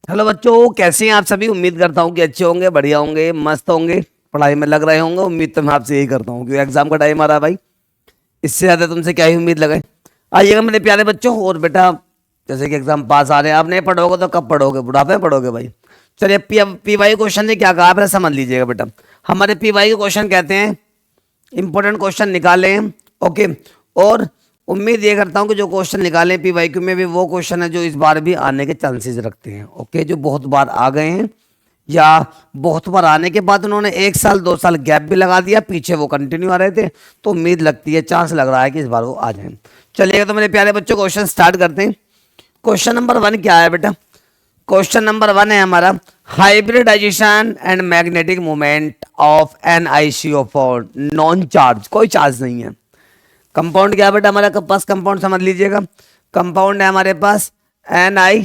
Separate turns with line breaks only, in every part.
Hello बच्चों, कैसे हैं आप सभी। उम्मीद करता हूँ कि अच्छे होंगे, बढ़िया होंगे, मस्त होंगे, पढ़ाई में लग रहे होंगे। उम्मीद तो मैं आपसे यही करता हूँ कि एग्जाम का टाइम आ रहा है भाई। इससे ज़्यादा तुमसे क्या ही उम्मीद लगाए। आइएगा मेरे प्यारे बच्चों। और बेटा, जैसे कि एग्जाम पास आ रहे हैं, आप नहीं पढ़ोगे तो कब पढ़ोगे, बुढ़ापे में पढ़ोगे भाई। चलिए, पी वाई क्वेश्चन ने क्या कहा आप समझ लीजिएगा बेटा। हमारे पी वाई के क्वेश्चन कहते हैं इंपॉर्टेंट क्वेश्चन निकालें। ओके। और उम्मीद ये करता हूँ कि जो क्वेश्चन निकालें पीवाईक्यू में भी वो क्वेश्चन है जो इस बार भी आने के चांसेस रखते हैं। ओके, जो बहुत बार आ गए हैं या बहुत बार आने के बाद उन्होंने 1 साल 2 साल गैप भी लगा दिया, पीछे वो कंटिन्यू आ रहे थे, तो उम्मीद लगती है, चांस लग रहा है कि इस बार वो आ जाए। चलिएगा तो मेरे प्यारे बच्चों क्वेश्चन स्टार्ट करते हैं। क्वेश्चन नंबर 1 क्या है बेटा। क्वेश्चन नंबर 1 है हमारा, hybridisation and magnetic movement of N I C O for non charge. कोई चार्ज नहीं है। कंपाउंड क्या है बेटा हमारे पास, कंपाउंड समझ लीजिएगा। कंपाउंड है हमारे पास N I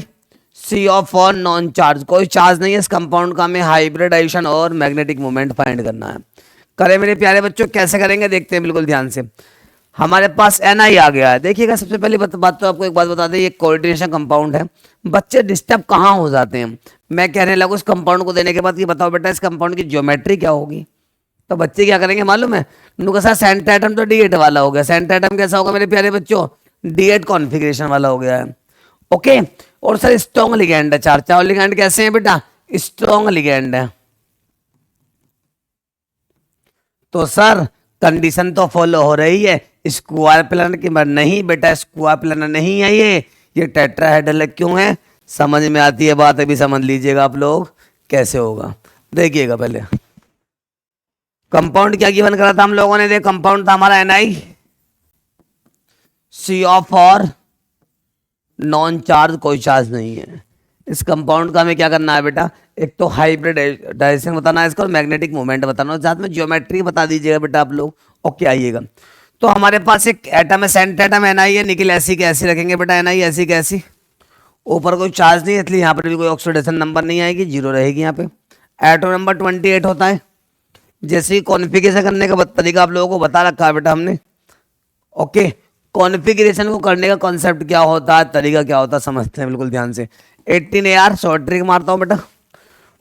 C O for non charge, कोई चार्ज नहीं है। इस कंपाउंड का हमें हाइब्रिडाइजेशन और मैग्नेटिक मूवमेंट फाइंड करना है। करें मेरे प्यारे बच्चों, कैसे करेंगे देखते हैं बिल्कुल ध्यान से। हमारे पास एन आई आ गया है। देखिएगा, सबसे पहली बात तो आपको एक बात बता दें, ये कोऑर्डिनेशन कंपाउंड है। बच्चे डिस्टर्ब कहाँ हो जाते हैं, मैं कहने लगूँ इस कंपाउंड को देने के बाद कि बताओ बेटा इस कंपाउंड की ज्योमेट्री क्या होगी। तो बच्चे क्या करेंगे मालूम है, उनका सर सेंटर एटम तो डी एट वाला हो गया। सेंटर एटम कैसा होगा मेरे प्यारे बच्चों, डी एट कॉन्फिग्रेशन वाला हो गया है। ओके। और सर स्ट्रॉन्ग लिगैंड है, चार चार लिगैंड कैसे हैं बेटा, स्ट्रॉन्ग लिगैंड है। तो सर कंडीशन तो फॉलो हो रही है, स्क्वायर प्लानर की बात नहीं बेटा, स्क्वायर प्लानर नहीं है ये टेट्राहेड्रल क्यों है, समझ में आती है बात। अभी समझ लीजिएगा आप लोग कैसे होगा, देखिएगा पहले। कंपाउंड क्या गिवन करा था हम लोगों ने, देख कंपाउंड था हमारा एन आई सी ऑफ और नॉन चार्ज, कोई चार्ज नहीं है। इस कंपाउंड का हमें क्या करना है बेटा, एक तो हाइब्रिडाइजेशन बताना है इसका और मैग्नेटिक मूवमेंट बताना है, साथ में ज्योमेट्री बता दीजिएगा बेटा आप लोग। ओके आइएगा। तो हमारे पास एक एटम है, सेंटर एटम एन आई है, निकल ऐसी कैसी रखेंगे बेटा, एन आई ऐसी कैसी, ऊपर कोई चार्ज नहीं है इसलिए यहाँ पर भी कोई ऑक्सीडेशन नंबर नहीं आएगी, जीरो रहेगी यहाँ पे। एटम नंबर 28 होता है। जैसे ही कॉन्फ़िगरेशन करने का तरीका आप लोगों को बता रखा है बेटा हमने। ओके, कॉन्फ़िगरेशन को करने का कॉन्सेप्ट क्या होता है, तरीका क्या होता है, समझते हैं बिल्कुल ध्यान से। 18 ए आर शॉर्ट ट्रिक मारता हूँ बेटा।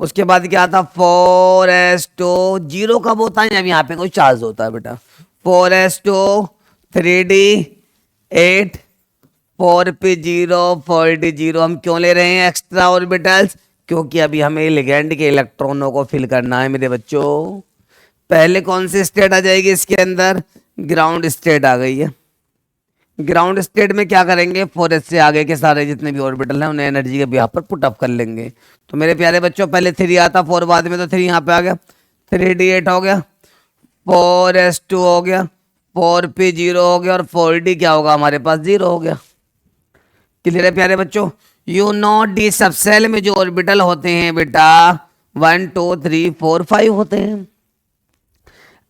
उसके बाद क्या आता, 4s2 जीरो कब होता है जब यहाँ पे कोई चार्ज होता है बेटा। 4s2 3d8 4p0 4d0। हम क्यों ले रहे हैं एक्स्ट्रा ऑर्बिटल्स, क्योंकि अभी हमें लिगेंड के इलेक्ट्रॉनों को फिल करना है मेरे बच्चों। पहले कौन सी स्टेट आ जाएगी इसके अंदर, ग्राउंड स्टेट आ गई है। ग्राउंड स्टेट में क्या करेंगे, 4s से आगे के सारे जितने भी ऑर्बिटल हैं उन्हें एनर्जी के बिहार पर पुट अप कर लेंगे। तो मेरे प्यारे बच्चों पहले 3 आता, 4 बाद में, तो 3 यहाँ पे आ गया, 3d8 हो गया, 4s2 हो गया, 4p0 हो गया और 4d क्या होगा हमारे पास, 0 हो गया। क्लियर है प्यारे बच्चों। यू नो डी सबसेल में जो ऑर्बिटल होते हैं बेटा 1 2 3 4 5 होते हैं।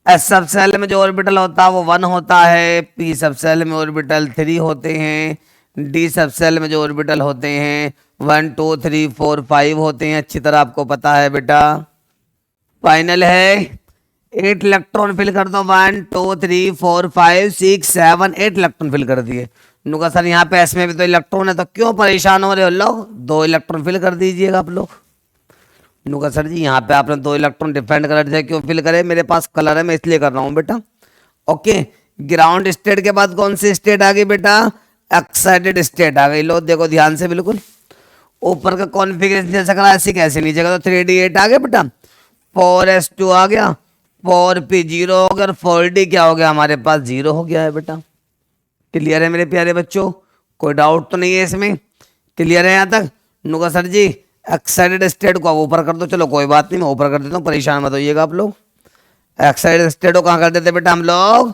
एस सब सेल में जो ऑर्बिटल होता है वो 1 होता है, पी सब सेल में ऑर्बिटल 3 होते हैं, डी सब सेल में जो ऑर्बिटल होते हैं 1 2 3 4 5 होते हैं। अच्छी तरह आपको पता है बेटा। फाइनल है 8 इलेक्ट्रॉन फिल कर दो, 1 2 3 4 5 6 7 8 इलेक्ट्रॉन फिल कर दिए। नुका सर यहाँ पे एस में भी तो इलेक्ट्रॉन है, तो क्यों परेशान हो रहे हो लोग, 2 इलेक्ट्रॉन फिल कर दीजिएगा आप लोग। नुका सर जी यहाँ पे आपने 2 इलेक्ट्रॉन डिफरेंट कलर से क्यों फिल करे, मेरे पास कलर है मैं इसलिए कर रहा हूँ बेटा। ओके, ग्राउंड स्टेट के बाद कौन सी स्टेट आ गई बेटा, एक्साइटेड स्टेट आ गई। लो देखो ध्यान से बिल्कुल, ऊपर का कॉन्फ़िगरेशन जैसा करा ऐसे कैसे नीचे का, तो 3d8 आ गया बेटा, 4s2 आ गया, 4p0 हो गया और 4d क्या हो गया हमारे पास, 0 हो गया है बेटा। क्लियर है मेरे प्यारे बच्चों, कोई डाउट तो नहीं है इसमें, क्लियर है यहाँ तक। नुका सर जी एक्साइटेड स्टेट को ऊपर कर दो, चलो कोई बात नहीं मैं ऊपर कर देता हूँ, परेशान मत होइएगा आप लोग। एक्साइटेड स्टेट को कहाँ कर देते बेटा हम लोग,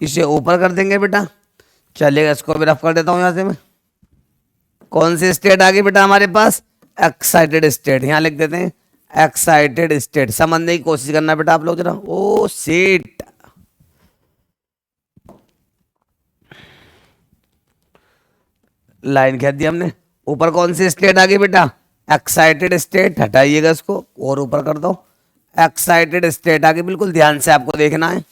इसे ऊपर कर देंगे बेटा। चलिएगा इसको भी रफ कर देता हूँ यहाँ से मैं। कौन सी स्टेट आ गई बेटा हमारे पास, एक्साइटेड स्टेट, यहाँ लिख देते हैं एक्साइटेड स्टेट। समझने की कोशिश करना बेटा आप लोग जरा। ओ सीट, लाइन खींच दी हमने। ऊपर कौन सी स्टेट आ गई बेटा, एक्साइटेड स्टेट, हटाइएगा इसको और ऊपर कर दो, एक्साइटेड स्टेट आ गई। बिल्कुल ध्यान से आपको देखना है।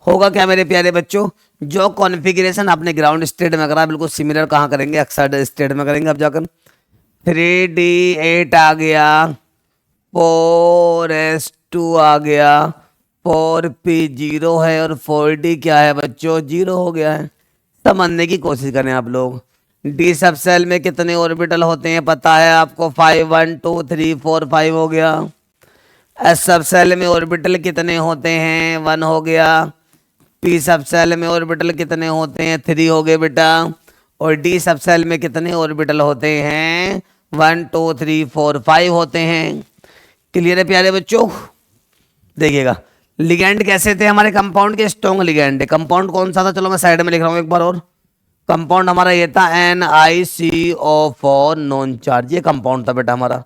होगा क्या मेरे प्यारे बच्चों, जो कॉन्फ़िगरेशन आपने ग्राउंड स्टेट में करा बिल्कुल सिमिलर कहाँ करेंगे, एक्साइटेड स्टेट में करेंगे। अब जाकर 3d8 आ गया, 4s2 आ गया, 4p 0 है और 4d क्या है बच्चों, 0 हो गया है। समझने की कोशिश करें आप लोग। डी सब सेल में कितने ऑर्बिटल होते हैं पता है आपको, 5 1 2 3 4 5 हो गया। एस सब सेल में ऑर्बिटल कितने होते हैं, 1 हो गया। पी सब सेल में ऑर्बिटल कितने होते हैं, 3 हो गए बेटा। और डी सब सेल में कितने ऑर्बिटल होते हैं, 1 2 3 4 5 होते हैं। क्लियर है प्यारे बच्चों। देखिएगा लिगेंड कैसे थे हमारे कंपाउंड के, स्ट्रॉन्ग लिगेंड है। कंपाउंड कौन सा था, चलो मैं साइड में लिख रहा हूँ एक बार और। कंपाउंड हमारा ये था NiCO4 नॉन चार्ज, ये कंपाउंड था बेटा हमारा।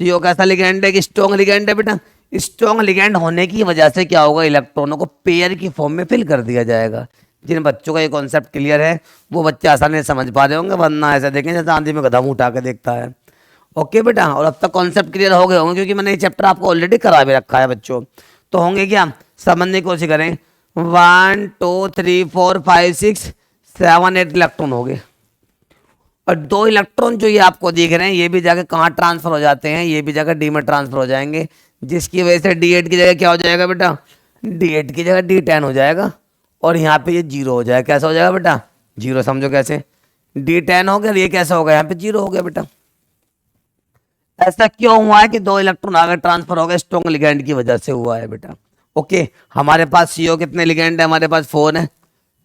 CO कैसा लिगेंड है, कि स्ट्रॉन्ग लिगेंड है बेटा। स्ट्रॉन्ग लिगेंड होने की वजह से क्या होगा, इलेक्ट्रॉनों को पेयर की फॉर्म में फिल कर दिया जाएगा। जिन बच्चों का ये कॉन्सेप्ट क्लियर है वो बच्चे आसानी से समझ पा रहे होंगे, वरना ऐसा देखें जैसे आंधी में गधा मुंह उठा के देखता है। ओके बेटा, और अब तक कॉन्सेप्ट क्लियर हो गए होंगे क्योंकि मैंने ये चैप्टर आपको ऑलरेडी करा भी रखा है बच्चों। तो होंगे क्या, समझने की कोशिश करें। 1 2 3 4 5 6 7 8 इलेक्ट्रॉन हो गए। और 2 इलेक्ट्रॉन जो ये आपको दिख रहे हैं ये भी जाकर कहाँ ट्रांसफर हो जाते हैं, ये भी जाकर डी में ट्रांसफर हो जाएंगे, जिसकी वजह से D8 की जगह क्या हो जाएगा बेटा, D8 की जगह D10 हो जाएगा। और यहाँ पे ये 0 हो जाएगा। कैसा हो जाएगा बेटा, 0। समझो कैसे, D10 हो गया, ये कैसा होगा, यहाँ पे 0 हो गया बेटा। ऐसा क्यों हुआ है कि 2 इलेक्ट्रॉन आगे ट्रांसफर हो गए, स्ट्रॉन्ग लिगेंड की वजह से हुआ है बेटा। ओके, हमारे पास CO कितने लिगेंड है, हमारे पास 4 है।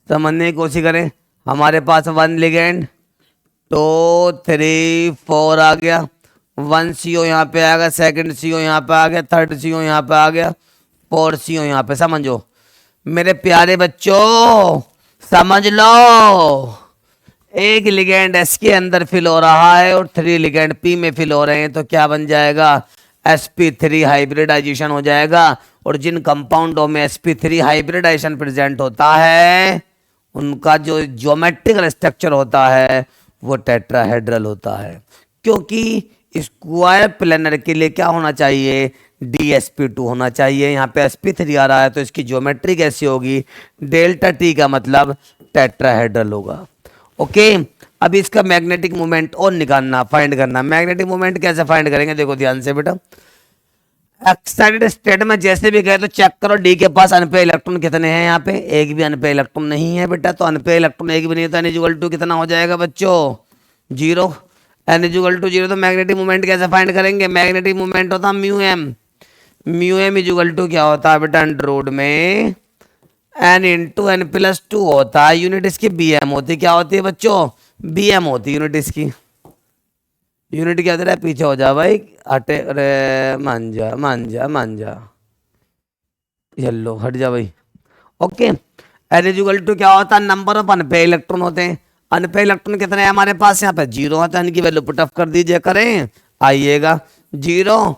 समझने की कोशिश करें, हमारे पास 1 लिगेंड 2 3 4 आ गया, 1 CO यहाँ पे आ गया, सेकंड CO यहाँ पे आ गया, थर्ड CO यहाँ पे आ गया, 4 CO यहाँ पे। समझो मेरे प्यारे बच्चों, समझ लो। एक लिगेंड S के अंदर फिल हो रहा है और 3 लिगेंड P में फिल हो रहे हैं, तो क्या बन जाएगा, sp3 हाइब्रिडाइजेशन हो जाएगा। और जिन कंपाउंडों में sp3 हाइब्रिडाइजेशन प्रेजेंट होता है उनका जो ज्योमेट्रिकल स्ट्रक्चर होता है वो टेट्राहेड्रल होता है। क्योंकि स्क्वायर प्लेनर के लिए क्या होना चाहिए, DsP2 होना चाहिए। यहाँ पे sp3 आ रहा है तो इसकी ज्योमेट्री कैसी होगी, डेल्टा T का मतलब टेट्राहेड्रल होगा। ओके, अभी इसका मैग्नेटिक मोमेंट और निकालना, फाइंड करना। मैग्नेटिक मोमेंट कैसे फाइंड करेंगे, देखो ध्यान से बेटा। एक्साइटेड स्टेट में जैसे भी गए तो चेक करो डी के पास अनपेयर इलेक्ट्रॉन कितने हैं। यहाँ पे एक भी अनपेयर इलेक्ट्रॉन नहीं है बेटा, तो अनपेयर इलेक्ट्रॉन एक भी नहीं होता। N=2 कितना हो जाएगा बच्चों, 0। N=0 तो मैग्नेटिक मोमेंट कैसे फाइंड करेंगे, मैग्नेटिक मोमेंट होता म्यू एम इक्वल क्या होता है बेटा, अंडर में n×n+2 होता है। यूनिट इसकी BM होती, क्या होती है बच्चों, BM होती है यूनिट इसकी। यूनिट क्या दे रहा है, पीछे हो जा भाई, हटे, अरे मान जा येलो, हट जा भाई। ओके, N=2 क्या होता है, नंबर ऑफ अनपेयर इलेक्ट्रॉन होते हैं। अनपेयर इलेक्ट्रॉन कितने हैं हमारे पास, यहाँ पे 0 होता है। इनकी वैल्यू पुट अप कर दीजिए, करें आइएगा 0।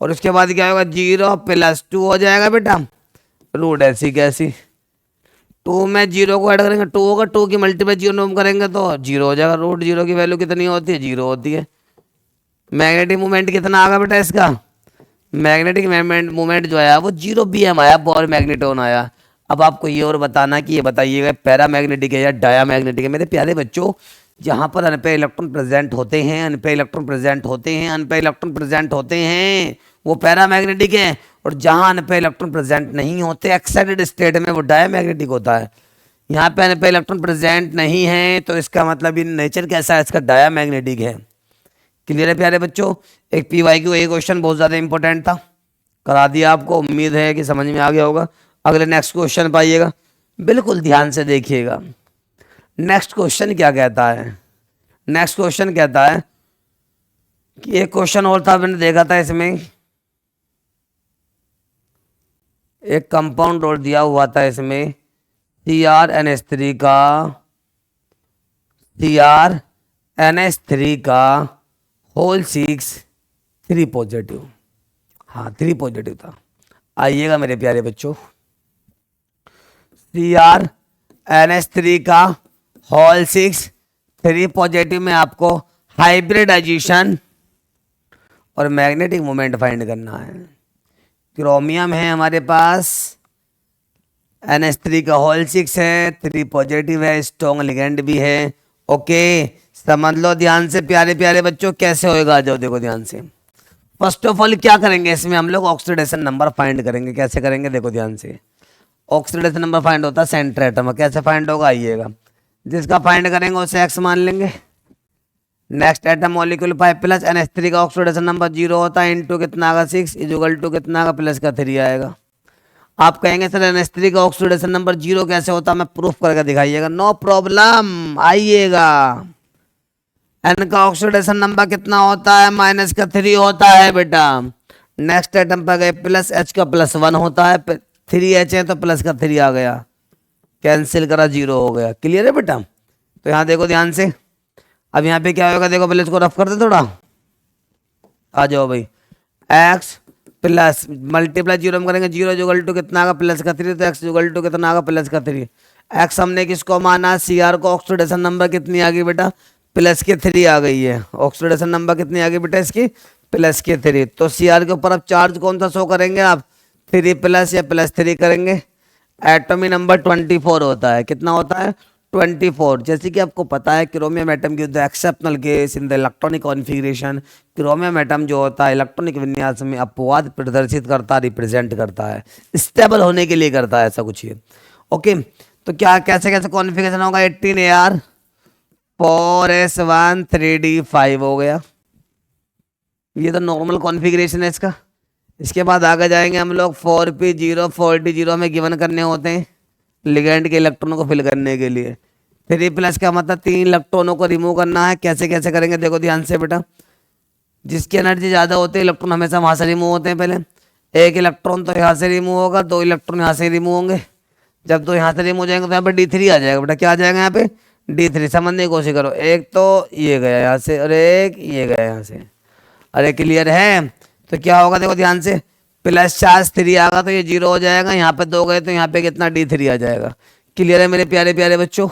और उसके बाद क्या होगा, 0+2 हो जाएगा बेटा, रूट ऐसी कैसी, 2 में 0 को ऐड करेंगे 2 होगा, 2 की मल्टीप्लाई 0 करेंगे तो 0 हो जाएगा। रूट 0 की वैल्यू कितनी होती है, 0 होती है। मैग्नेटिक मूवमेंट कितना आगा बेटा इसका, मैग्नेटिक मूवमेंट जो आया वो 0 BM आया, बॉल मैग्नेटोन आया। अब आपको ये और बताना कि ये बताइएगा पैरा मैग्नेटिक है या डाया मैग्नेटिक है। मेरे प्यारे बच्चों, जहाँ पर अनपेयर इलेक्ट्रॉन प्रेजेंट होते हैं, अनपेयर इलेक्ट्रॉन प्रेजेंट होते हैं, अनपेयर इलेक्ट्रॉन प्रेजेंट होते हैं, वो पैरा मैग्नेटिक है। और जहाँ अनपेयर इलेक्ट्रॉन प्रेजेंट नहीं होते एक्साइटेड स्टेट में, वो डाया मैग्नेटिक होता है। यहाँ पे अनपेयर इलेक्ट्रॉन प्रेजेंट नहीं है तो इसका मतलब इन नेचर कैसा है, इसका डाया मैग्नेटिक है। क्लियर है प्यारे बच्चों। एक PYQ ये क्वेश्चन बहुत ज़्यादा इंपॉर्टेंट था, करा दिया आपको, उम्मीद है कि समझ में आ गया होगा। अगले नेक्स्ट क्वेश्चन पाइएगा, बिल्कुल ध्यान से देखिएगा। नेक्स्ट क्वेश्चन क्या कहता है, नेक्स्ट क्वेश्चन कहता है कि एक क्वेश्चन और था, मैंने देखा था इसमें एक कंपाउंड और दिया हुआ था इसमें, CrNH3 का होल 6 3 पॉजिटिव, हाँ 3 पॉजिटिव था। आइएगा मेरे प्यारे बच्चों, CrNH3 का होल 6 3 पॉजिटिव में आपको हाइब्रिडाइजेशन और मैग्नेटिक मोमेंट फाइंड करना है। क्रोमियम है हमारे पास, NH3 का होल 6 है, 3 पॉजिटिव है, स्ट्रॉन्ग लिगेंड भी है। ओके, समझ लो ध्यान से प्यारे प्यारे बच्चों कैसे होएगा। आ जाओ देखो ध्यान से। फर्स्ट ऑफ ऑल क्या करेंगे इसमें हम लोग ऑक्सीडेशन नंबर फाइंड करेंगे। कैसे करेंगे देखो ध्यान से। ऑक्सीडेशन नंबर फाइंड होता है सेंटर एटम। कैसे फाइंड होगा आइएगा। जिसका फाइंड करेंगे उसे एक्स मान लेंगे। नेक्स्ट एटम मॉलिक्यूल 5 + NH3 का ऑक्सीडेशन नंबर 0 होता है। इनटू कितना आएगा 6 इजुगल टू कितना आएगा प्लस का 3 आएगा। आप कहेंगे सर NH3 का ऑक्सीडेशन नंबर 0 कैसे होता है, मैं प्रूफ करके दिखाइएगा। नो प्रॉब्लम आइएगा। एन का ऑक्सीडेशन नंबर कितना होता है -3 होता है बेटा। नेक्स्ट एटम पर गए प्लस H का +1 होता है। 3H है तो प्लस का 3 आ गया, कैंसिल करा 0 हो गया। क्लियर है बेटा। तो यहाँ देखो ध्यान से। अब यहाँ पे क्या होगा देखो, पहले इसको रफ कर दे थोड़ा। आ जाओ भाई। x प्लस मल्टीप्लाई 0 हम करेंगे 0 जुगल टू कितना आएगा प्लस का 3, तो x जुगल टू कितना आएगा प्लस का 3। x हमने किसको माना CR को। ऑक्सीडेशन नंबर कितनी आ गई बेटा प्लस के 3 आ गई है। ऑक्सीडेशन नंबर कितनी आ गई बेटा इसकी प्लस के 3। तो CR के ऊपर अब चार्ज कौन सा शो करेंगे आप 3+ या +3 करेंगे। एटॉमिक नंबर 24 होता है। कितना होता है 24। जैसे कि आपको पता है क्रोमियम एटम की the exceptional case in the electronic configuration. Chromium atom जो होता है इलेक्ट्रॉनिक विन्यास में अपवाद प्रदर्शित करता है, रिप्रेजेंट करता है, स्टेबल होने के लिए करता है, ऐसा कुछ ही। ओके तो क्या कैसे कैसे कॉन्फ़िगरेशन होगा 18AR 4S1 3D5 हो गया। ये तो नॉर्मल कॉन्फ़िगरेशन है इसका। इसके बाद आगे जाएंगे हम लोग 4P0 4D0 में गिवन करने होते हैं लिगेंड के इलेक्ट्रॉनों को फिल करने के लिए। 3+ का मतलब 3 इलेक्ट्रॉनों को रिमूव करना है। कैसे कैसे करेंगे देखो ध्यान से बेटा। जिसकी एनर्जी ज़्यादा होती है इलेक्ट्रॉन हमेशा वहाँ से रिमूव होते हैं। पहले एक इलेक्ट्रॉन तो यहाँ से रिमूव होगा, 2 इलेक्ट्रॉन यहाँ से रिमूव होंगे। जब 2 यहाँ से रिमूव हो जाएंगे तो यहाँ पे D3 आ जाएगा बेटा। क्या आ जाएगा यहाँ पे D3। समझने की कोशिश करो। एक तो ये गया यहाँ से और एक ये गया यहाँ से। अरे क्लियर है। तो क्या होगा देखो ध्यान से। प्लस चार्ज 3 आएगा तो ये 0 हो जाएगा। यहाँ पे 2 गए तो यहाँ पे कितना D3 आ जाएगा। क्लियर है मेरे प्यारे प्यारे बच्चों।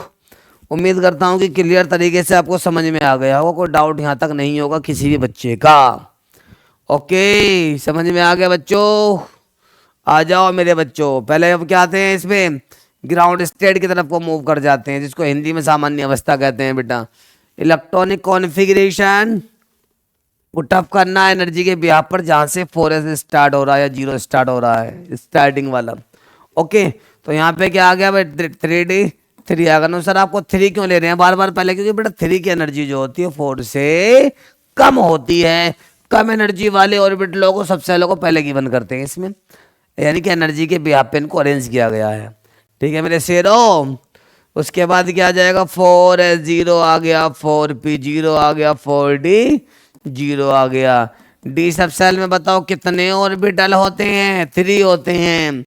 उम्मीद करता हूँ कि क्लियर तरीके से आपको समझ में आ गया होगा। कोई डाउट यहाँ तक नहीं होगा किसी भी बच्चे का। ओके समझ में आ गया बच्चों। आ जाओ मेरे बच्चों। पहले अब क्या आते हैं इसमें ग्राउंड स्टेट की तरफ को मूव कर जाते हैं, जिसको हिंदी में सामान्य अवस्था कहते हैं बेटा। इलेक्ट्रॉनिक कॉन्फ़िगरेशन पुट अप करना एनर्जी के बिहार पर जहां से 4S स्टार्ट हो रहा है या 0 स्टार्ट हो रहा है स्टार्टिंग वाला। ओके तो यहाँ पे क्या आ गया भाई 3D3 आ गया। नो सर आपको 3 क्यों ले रहे हैं बार बार पहले, क्योंकि बेटा 3 की एनर्जी जो होती है 4 से कम होती है। कम एनर्जी वाले ऑर्बिटलों को सब सेलों को पहले गिवन करते हैं इसमें, यानी कि एनर्जी के बिहार पे इनको अरेंज किया गया है। ठीक है मेरे शेरों। उसके बाद क्या आ जाएगा 4S0 आ गया, 4P0 आ गया, 4D0 आ गया। डी सब सेल में बताओ कितने ऑर्बिटल होते हैं 3 होते हैं।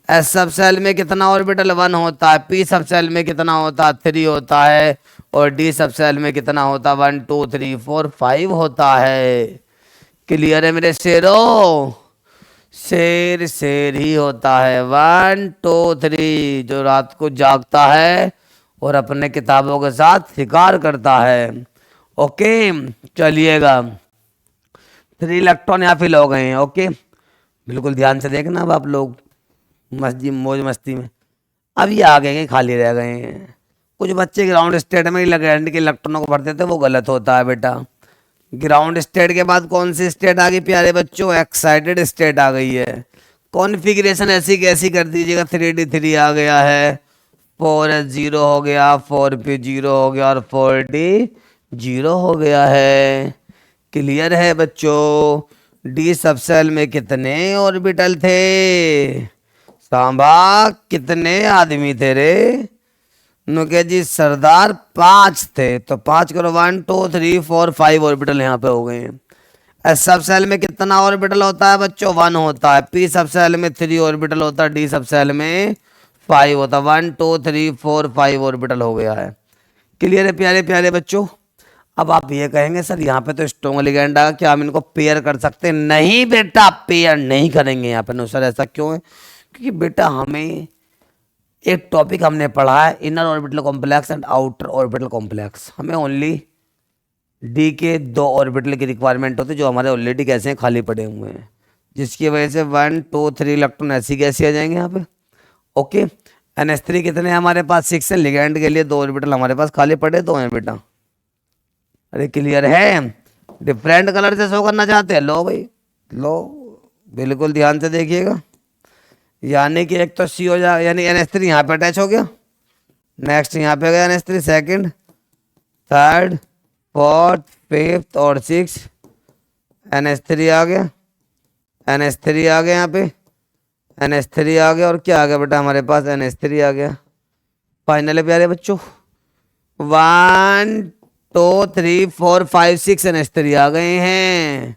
एस सब सेल में कितना ऑर्बिटल 1 होता है। पी सब सेल में कितना होता है 3 होता है। और डी सब सेल में कितना होता है 1 2 3 4 5 होता है। क्लियर है मेरे शेरों। शेर शेर ही होता है 1 2 3 जो रात को जागता है और अपने किताबों के साथ शिकार करता है। ओके चलिएगा 3 इलेक्ट्रॉन यहाँ फिल हो गए हैं। ओके बिल्कुल ध्यान से देखना। अब आप लोग मौज मस्ती में अब ये आ गए खाली रह गए हैं। कुछ बच्चे ग्राउंड स्टेट में लगेंड के इलेक्ट्रॉनों को भरते थे, वो गलत होता है बेटा। ग्राउंड स्टेट के बाद कौन सी स्टेट आ गई प्यारे बच्चों एक्साइटेड स्टेट आ गई है। कॉन्फ़िगरेशन ऐसी कैसी कर दीजिएगा 3D3 आ गया है, 4S0 हो गया, 4P0 हो गया और 4D0 हो गया है। क्लियर है बच्चों। डी सब सेल में कितने ऑर्बिटल थे सांबा, कितने आदमी थे रे। नुके जी सरदार 5 थे। तो 5 करो 1 2 3 4 5 ऑर्बिटल यहाँ पे हो गए हैं। एस सब सेल में कितना ऑर्बिटल होता है बच्चों 1 होता है। पी सब सेल में 3 ऑर्बिटल होता है। डी सब सेल में 5 होता है। 1 2 3 4 5 ऑर्बिटल हो गया है। क्लियर है प्यारे प्यारे बच्चों। अब आप ये कहेंगे सर यहाँ पे तो स्ट्रॉन्ग लिगेंड आ, क्या हम इनको पेयर कर सकते हैं? नहीं बेटा पेयर नहीं करेंगे यहाँ पे। नो सर ऐसा क्यों है? क्योंकि बेटा हमें एक टॉपिक हमने पढ़ा है inner orbital complex and outer orbital complex. हमें ओनली डी के 2 ऑर्बिटल की रिक्वायरमेंट होती है जो हमारे ऑलरेडी कैसे हैं खाली पड़े हुए हैं, जिसकी वजह से 1 2 3 इलेक्ट्रॉन ऐसी कैसे आ जाएंगे यहाँ पे। ओके NH3 कितने हैं हमारे पास 6 है। लिगेंड के लिए 2 ऑर्बिटल हमारे पास खाली पड़े 2 हैं बेटा। अरे क्लियर है? डिफरेंट कलर से शो करना चाहते हैं, लो भाई लो, बिल्कुल ध्यान से देखिएगा। यानी कि एक तो सी हो जाएगा, यानी NH3 यहाँ पे अटैच हो गया, नेक्स्ट यहाँ पे गया NH3, second, third, fourth, fifth और सिक्स, NH3 आ गया, NH3 आ गया, यहाँ पे NH3 आ गया, और क्या आ गया बेटा हमारे पास, NH3 आ गया। फाइनल है प्यारे बच्चों, 1 2 3 4 5 6 NH3 आ गए हैं।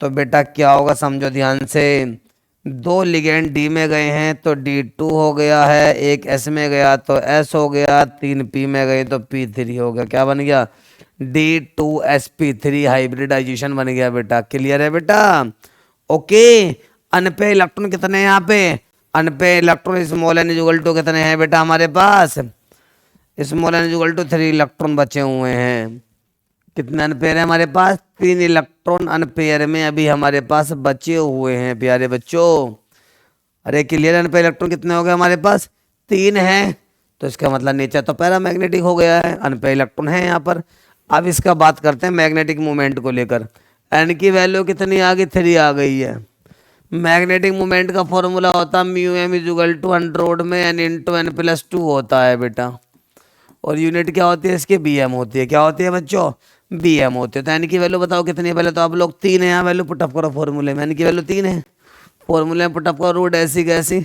तो बेटा क्या होगा समझो ध्यान से, दो लिगेंड डी में गए हैं तो D2 हो गया है, एक S में गया तो S हो गया, 3 P में गए तो P3 हो गया। क्या बन गया? D2sp3 हाइब्रिडाइजेशन बन गया बेटा। क्लियर है बेटा? ओके। अनपे इलेक्ट्रॉन कितने हैं यहाँ पे? Unpaired electron small n equal to कितने हैं बेटा हमारे पास? Small n equal to 3 electron बचे हुए हैं। कितने अनपेयर है हमारे पास? 3 इलेक्ट्रॉन अनपेयर में अभी हमारे पास बचे हुए हैं प्यारे बच्चों। अरे क्लियर, अनपेयर इलेक्ट्रॉन कितने हो गए हमारे पास? 3 है, तो इसका मतलब नेचर तो पैरामैग्नेटिक हो गया है, अनपेयर इलेक्ट्रॉन है यहाँ पर। अब इसका बात करते हैं मैग्नेटिक मोमेंट को लेकर। एन की वैल्यू कितनी आ गई? 3 आ गई है। मैग्नेटिक मोमेंट का फॉर्मूला होता है mu M equal to under में एन इंटू एन प्लस 2 होता है बेटा। और यूनिट क्या होती है इसकी? बीएम होती है। क्या होती है बच्चों? बीएम होती है। तो एन की वैल्यू बताओ कितनी है? पहले तो आप लोग 3 है यहाँ वैल्यू पुटअप करो फॉर्मूले में। एन की वैल्यू 3 है, फॉर्मूले में पुटअप करो, रूट ऐसी कैसी,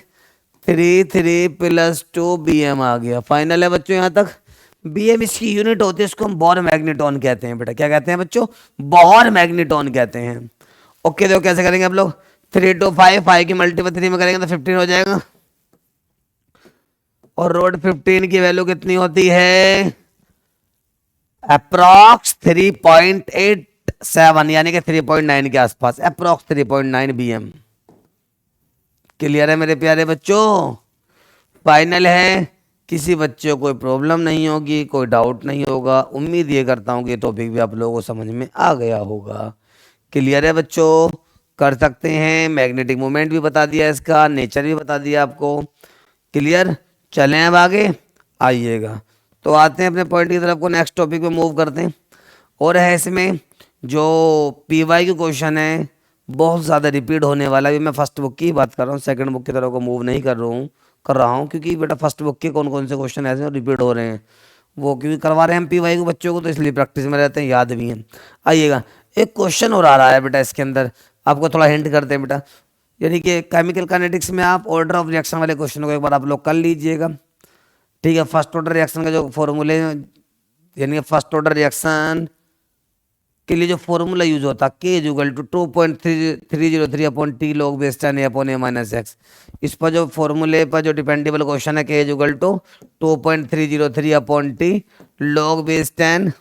3 3 प्लस 2 बीएम आ गया। फाइनल है बच्चों यहाँ तक। बीएम इसकी यूनिट होती है, इसको हम बॉर मैग्नेटॉन कहते हैं बेटा। क्या कहते हैं बच्चों? बॉर मैग्नेटॉन कहते हैं। ओके, तो कैसे करेंगे आप लोग? 3 2 5, 5 की मल्टीपल 3 में करेंगे तो 15 हो जाएगा। और रोड 15 की वैल्यू कितनी होती है? अप्रॉक्स 3.87 यानी कि 3.9 के आसपास, अप्रॉक्स 3.9 बीएम। क्लियर है मेरे प्यारे बच्चों? फाइनल है। किसी बच्चे को कोई प्रॉब्लम नहीं होगी, कोई डाउट नहीं होगा। उम्मीद ये करता हूँ कि टॉपिक भी आप लोगों को समझ में आ गया होगा। क्लियर है बच्चों? कर सकते हैं। मैग्नेटिक मोमेंट भी बता दिया, इसका नेचर भी बता दिया आपको। क्लियर? चलें अब आगे आइएगा। तो आते हैं अपने पॉइंट की तरफ को, नेक्स्ट टॉपिक पे मूव करते हैं। और है इसमें जो पीवाई की क्वेश्चन है बहुत ज़्यादा रिपीट होने वाला है। मैं फर्स्ट बुक की बात कर रहा हूँ, सेकंड बुक की तरफ को मूव नहीं कर रहा हूँ क्योंकि बेटा फर्स्ट बुक के कौन कौन से क्वेश्चन ऐसे हैं रिपीट हो रहे हैं, वो क्योंकि करवा रहे हैं हम पीवाई को बच्चों को, तो इसलिए प्रैक्टिस में रहते हैं, याद भी हैं। आइएगा, एक क्वेश्चन और आ रहा है बेटा इसके अंदर, आपको थोड़ा हिंट करते हैं बेटा। यानी कि केमिकल काइनेटिक्स में आप ऑर्डर ऑफ रिएक्शन वाले क्वेश्चन को एक बार आप लोग कर लीजिएगा। ठीक है, फर्स्ट ऑर्डर रिएक्शन का जो फॉर्मूले, यानी फर्स्ट ऑर्डर रिएक्शन के लिए जो फॉर्मूला यूज होता है K equal to 2.303 upon T log base 10 upon A minus X. इस पर जो फॉर्मूले पर जो डिपेंडेबल क्वेश्चन है K equal to 2.303 upon T log base 10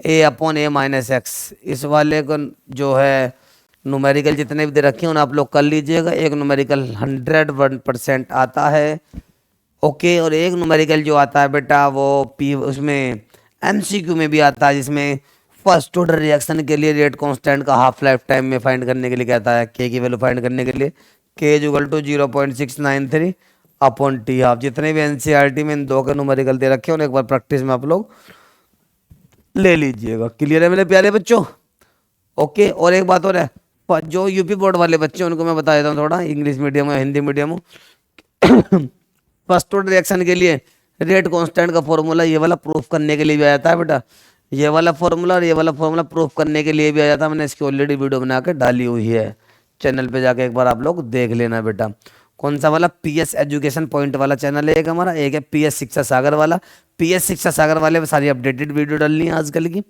A upon A minus X. इस वाले को जो है न्यूमेरिकल जितने भी दे रखे हैं उन्हें आप लोग कर लीजिएगा। एक न्यूमेरिकल 101% आता है, ओके। और एक न्यूमेरिकल जो आता है बेटा वो पी उसमें एमसीक्यू में भी आता है, जिसमें फर्स्ट ऑर्डर रिएक्शन के लिए रेट कांस्टेंट का हाफ लाइफ टाइम में फाइंड करने के लिए कहता है, के की वैल्यू फाइंड करने के लिए K equal to 0.693 upon T half. जितने भी एनसीईआरटी में इन दो के न्यूमेरिकल दे रखे हैं उन्हें एक बार प्रैक्टिस में आप लोग ले लीजिएगा। क्लियर है मेरे प्यारे बच्चों? ओके। और एक बात और है, जो यूपी बोर्ड वाले बच्चे हैं उनको मैं बता देता हूँ, थोड़ा इंग्लिश मीडियम या हिंदी मीडियम हो, फर्स्ट ऑर्डर रिएक्शन के लिए रेट कांस्टेंट का फॉर्मूला ये वाला प्रूफ करने के लिए भी आ जाता है बेटा। ये वाला फॉर्मूला और ये वाला फॉर्मूला प्रूफ करने के लिए भी आ जाता है। मैंने इसकी ऑलरेडी वीडियो बना के डाली हुई है, चैनल पे जाके एक बार आप लोग देख लेना बेटा। कौन सा वाला? पीएस एजुकेशन पॉइंट वाला चैनल है एक हमारा, एक है पीएस शिक्षा सागर वाला। पीएस शिक्षा सागर वाले में सारी अपडेटेड वीडियो डालनी है आजकल की,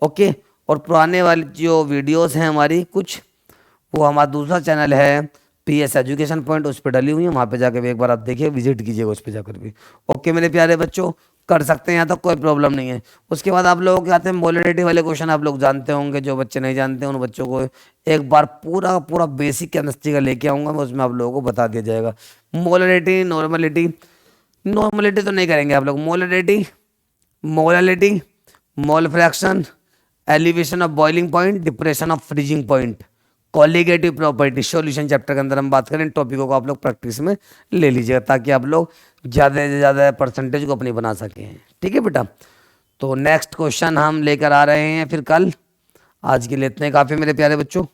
ओके। और पुराने वाली जो वीडियोस हैं हमारी कुछ, वो हमारा दूसरा चैनल है पीएस एजुकेशन पॉइंट, उस पर डली हुई है, वहाँ पे जाकर भी एक बार आप देखिए, विजिट कीजिएगा उस पर जाकर भी। ओके मेरे प्यारे बच्चों, कर सकते हैं यहाँ तक, कोई प्रॉब्लम नहीं है। उसके बाद आप लोगों के आते हैं मोलरिटी वाले क्वेश्चन, आप लोग जानते होंगे। जो बच्चे नहीं जानते हैं उन बच्चों को एक बार पूरा पूरा बेसिक केमिस्ट्री का लेके आऊँगा मैं, उसमें आप लोगों को बता दिया जाएगा। मोलरिटी, नॉर्मलिटी, नॉर्मलिटी तो नहीं करेंगे आप लोग, molarity, molality, mole fraction, elevation of boiling point, depression of freezing point, colligative property, solution chapter के अंदर हम बात करें। इन टॉपिकों को आप लोग प्रैक्टिस में ले लीजिएगा ताकि आप लोग ज़्यादा से ज़्यादा परसेंटेज को अपनी बना सकें। ठीक है बेटा? तो नेक्स्ट क्वेश्चन हम लेकर आ रहे हैं फिर कल। आज के लिए इतने काफी मेरे प्यारे बच्चों।